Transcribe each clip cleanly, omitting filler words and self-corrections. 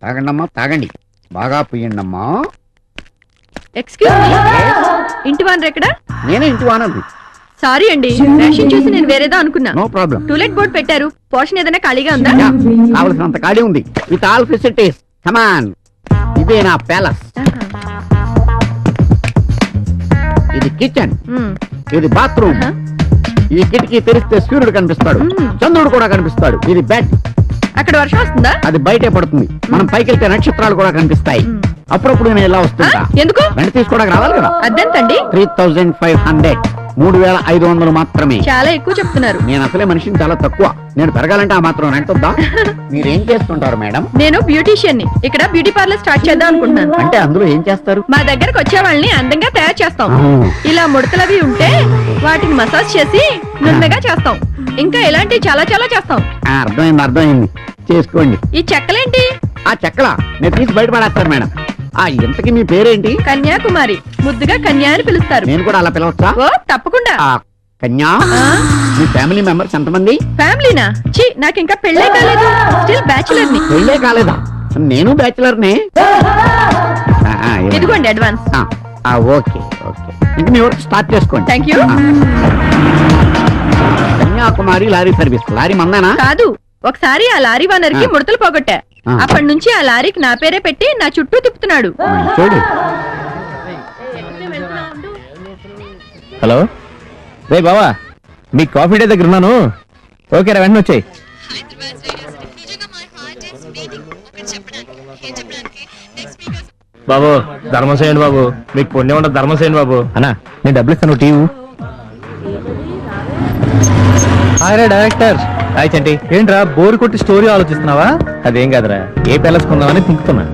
తాగండమ్మా తాగండి, బాగా పుయ్యండమ్మా. Excuse me, ఇంటి వానర్ ఎక్కడ? నేనే ఇంటి వానది. సారీ అండి, రేషన్ చూసి నేను వేరేదో అనుకున్నా. No problem. టూలెట్ బోర్డు పెట్టారు, పోర్షన్ ఏదైనా ఖాళీగా ఉందా? కావలసినంత ఖాళీ ఉంది, విత్ ఆల్ ఫెసిలిటీస్. కమాన్, ఇదే నా ప్యాలెస్. ఇది కిచెన్, ఇది బాత్రూమ్. ఈ కిటికీ తెరిస్తే సూర్యుడు కనిపిస్తాడు, చంద్రుడు కూడా కనిపిస్తాడు. ఇది బెడ్. అక్కడ వర్షం వస్తుందా? అది బయటే పడుతుంది. మనం పైకి వెళ్తే నక్షత్రాలు కూడా కనిపిస్తాయి. అప్పుడప్పుడు నేను ఇలా వస్తుంటా. ఎందుకు? వెంట తీసుకోవడానికి రావాలి కదా. అద్దెంతండి? 3500, 3500 మాత్రమే. చాలా ఎక్కువ చెప్తున్నారు. నేను అసలే మనిషిని చాలా తక్కువ. నేను పెరగాలంటే ఆ మాత్రం రెంట్ వద్దా? మీరేం చేస్తుంటారు మేడం? నేను బ్యూటీషియన్ ని. ఇక్కడ బ్యూటీ పార్లర్ స్టార్ట్ చేద్దాం అనుకుంటున్నాను. అంటే అందులో ఏం చేస్తారు? మా దగ్గరకు వచ్చే వాళ్ళని అందంగా తయారు చేస్తాం. ఇలా ముడతలవి ఉంటే వాటిని మసాజ్ చేసి నున్నగా చేస్తాం. ఇంకా ఇలాంటివి చాలా చాలా చేస్తాం. అర్థమైంది, చేసుకోండి. ఈ చెక్కలేంటి? ఆ చెక్కల నేను తీసి బయట పడేస్తాను మేడం. ఆ ఇంతకి మీ పేరేంటి? కన్యాకుమారి. ముద్దుగా కన్యా అని పిలుస్తారు. నేను కూడా అలా పిలవచ్చా? ఓ తప్పకుండా. కన్యా, మీ ఫ్యామిలీ మెంబర్స్ ఎంతమంది? ఫ్యామిలీనా? ఛీ, నాకు ఇంకా పెళ్ళే కాలేదు. స్టిల్ బ్యాచులర్ ని. పెళ్ళే కాలేదా? నేను బ్యాచులర్ నే. ఇదిగోండి అడ్వాన్స్. ఓకే, ఇంక మీ వర్క్ స్టార్ట్ చేసుకోండి. Thank you. Kanyakumari lorry service. Lorry మందానా? కాదు, ఒకసారి ఆ లారీ వానర్ కి ముడతలు పోగొట్టా. అప్పటి నుంచి ఆ లారీకి నా పేరే పెట్టి నా చుట్టూ తిప్పుతున్నాడు. చూడు. హలో రే బావా, మీ కాఫీ డే దగ్గర ఉన్నాను. ఓకే రా, వెంటనే వచ్చాయి. బాబు ధర్మం చేయండి బాబు, మీకు పుణ్యం ఉండదు. ధర్మం చేయండి బాబు. అన్నా నేను డబ్బులు ఇస్తాను, టీవీ. Hi director. హాయ్ చంటి. ఏంట్రా బోర్ కొట్టి స్టోరీ ఆలోచిస్తున్నావా? అదేం కాదురా, ఏ ప్యాలెస్ కొందామని తింకుతున్నా.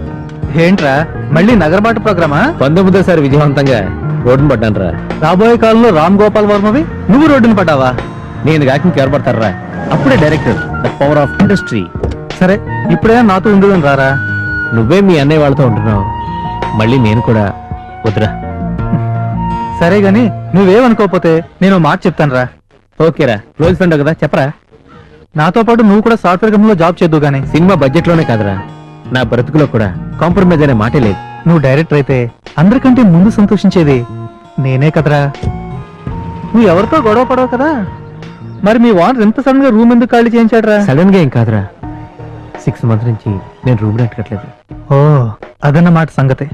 ఏంట్రా మళ్ళీ నగరబాటు ప్రోగ్రామా? 19సారి విజయవంతంగా రోడ్డును పడ్డాను రా. రాబోయే కాలంలో రామ్ గోపాల్ వర్మవి నువ్వు రోడ్డును పడ్డావా? నేను కాక ఇంకెవరు పడతారా? అప్పుడే director, the power of industry. సరే, ఇప్పుడైనా నాతో ఉండదని రారా. నువ్వే మీ అన్నయ్య వాళ్ళతో ఉంటున్నావు, మళ్ళీ నేను కూడా వద్దురా. సరే గాని నువ్వేమనుకోపోతే నేను మాట చెప్తాను రా. ఓకేరా, క్లోజ్ ఫ్రెండ్ కదా, చెప్పరా. నాతో పాటు నువ్వు కూడా సాఫ్ట్వేర్ కంపెనీలో జాబ్ చేద్దు గానీ. సినిమా బడ్జెట్ లోనే కాదురా, నా బ్రతుకులో కూడా కాంప్రమైజ్ అనే మాటే లేదు. నువ్వు డైరెక్టర్ అయితే అందరికంటే ముందు సంతోషించేది నేనే కదరా. నువ్వు ఎవరితో గొడవ పడవు కదా. మరి మీ వాన్ ఎంత సడన్ గా రూమ్ ఎందుకు ఖాళీ చేయించాడరా? సడన్ గా ఏం కాదురా, 6 months నుంచి నేను రూమ్ రెంట్ కట్టలేదు. ఓ అదన్నమాట సంగతి.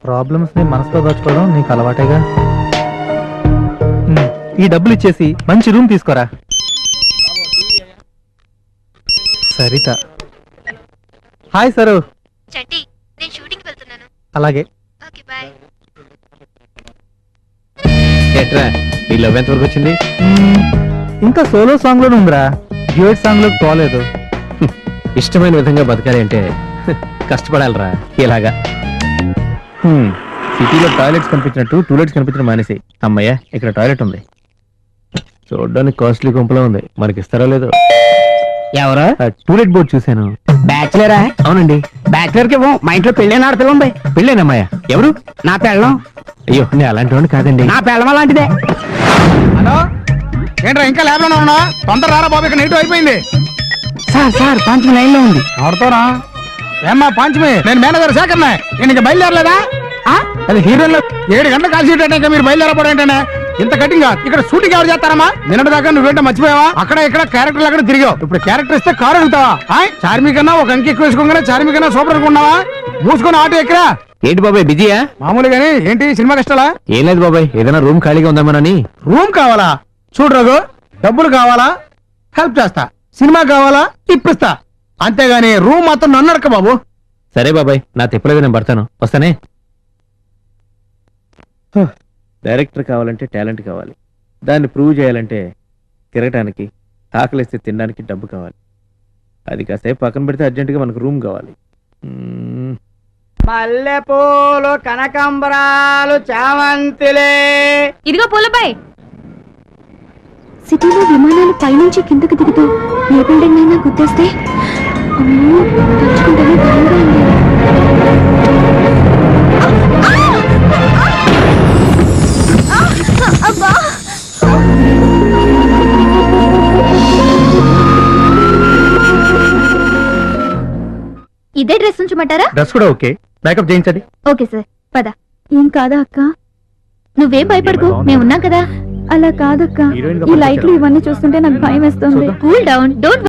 ప్రాబ్లమ్స్ ని మనసులో దాచుకోవడం నీకు అలవాటేగా. ఈ డబ్బులు ఇచ్చేసి మంచి రూమ్ తీసుకోరా. సరిత. Hi sir. చంటి, నేను షూటింగ్ వెళ్తున్నాను. అలాగే. Okay bye. ఎట్రా నీ లవ్ ఎంత వరకు వచ్చింది? ఇంకా సోలో సాంగ్ లోనే ఉందిరా, డ్యూయట్ సాంగ్ లోకి పోలేదు. ఇష్టమైన విధంగా బతకాలి అంటే కష్టపడాలరా. ఇలాగా సిటీలో టాయిలెట్స్ కనిపించినట్టు టూలెట్స్ కనిపించడం మానేసి. అమ్మయ్య, ఇక్కడ టాయిలెట్ ఉంది. చూడడానికి కాస్ట్లీ గుంపలో ఉంది, మనకి ఇస్తారో లేదో. ఎవరా? టూలెట్ బోర్డు చూశాను. బ్యాచులరా? అవునండి. బ్యాచులర్ కి మా ఇంట్లో పెళ్ళైన ఆడపిల్ల ఉంది. పెళ్ళేనమ్మాయ? ఎవరు? నా పెళ్ళం. అయ్యో, నేను అలాంటి వాడిని కాదండి. నా పెళ్ళం అలాంటిదే. హలో, ఏంట్రా ఇంకా ల్యాబ్ లోనే ఉన్నా? తొందర రారా బాబు, ఇక్కడ నెగిటివ్ అయిపోయింది. సార్ పంచమి లైన్ లో ఉంది. ఎవరితోనా? ఏమ్మా పంచమి, నేను మేనేజర్ శేఖర్నే. నేను ఇంకా బయలుదేరలేదా? అది హీరోయిన్లో 7 గంటలు కాల్ షీట్ అంటే ఇంకా మీరు బయలుదేరపోవడం ఏంటనే? ఇంత కటింగ్ ఇక్కడ షూటింగ్ ఎవరు చేస్తారమ్మా? నిన్నటి దాకా నువ్వేంటో మర్చిపోయావా? అక్కడ ఇక్కడ క్యారెక్టర్లు అక్కడ తిరిగావు. ఇప్పుడు క్యారెక్టర్ ఇస్తే కారు వెళ్తావా? చార్మి కన్నా ఒక అంకి ఎక్కువ వేసుకోగానే చార్మి కన్నా సూపర్ అనుకున్నావా? మూసుకొని ఆటో ఎక్కరా. ఏంటి బాబాయ్ బిజీయా? మామూలుగానే. ఏంటి సినిమా కష్టాలా? ఏం లేదు బాబాయ్, ఏదైనా రూమ్ ఖాళీగా ఉందామని. రూమ్ కావాలా? చూడు రఘు, డబ్బులు కావాలా? హెల్ప్ చేస్తా. సినిమా కావాలా? ఇప్పిస్తా. అంతేగాని రూమ్ మాత్రం నన్ను అడక బాబు. సరే బాబాయ్, నా తిప్పలేదు, నేను పడతాను, వస్తానే. డైరెక్టర్ కావాలంటే టాలెంట్ కావాలి, దాన్ని ప్రూవ్ చేయాలంటే తిరగటానికి, ఆకలిస్తే తినడానికి డబ్బు కావాలి. అది కాసేపు పక్కన పెడితే అర్జెంటుగా మనకు రూమ్ కావాలి. మల్లెపూలు, కనకాంబరాలు, చామంతిలే. ఇదిగో పూలబాయ్. సిటీలో విమానాలు పైనుంచి కిందకు దిగుతూ ఏ బిల్డింగ్ అయినా గుర్తొస్తే అమ్మో, తలుచుకుంటేనే భయంగా ఉంది. ఇదే డ్రెస్ ఉంచమంటారా? డ్రెస్ కూడా ఓకే, మేకప్ చేయించండి. ఓకే సార్, పద. ఏం కాదా అక్క? నువ్వేం భయపడకు, మేము ఉన్నాం కదా. అలా కాదక్క, హీరోయిన్ గా ఈ లైట్లు ఇవన్నీ చూస్తుంటే నాకు భయం వేస్తుంది. Cool down, don't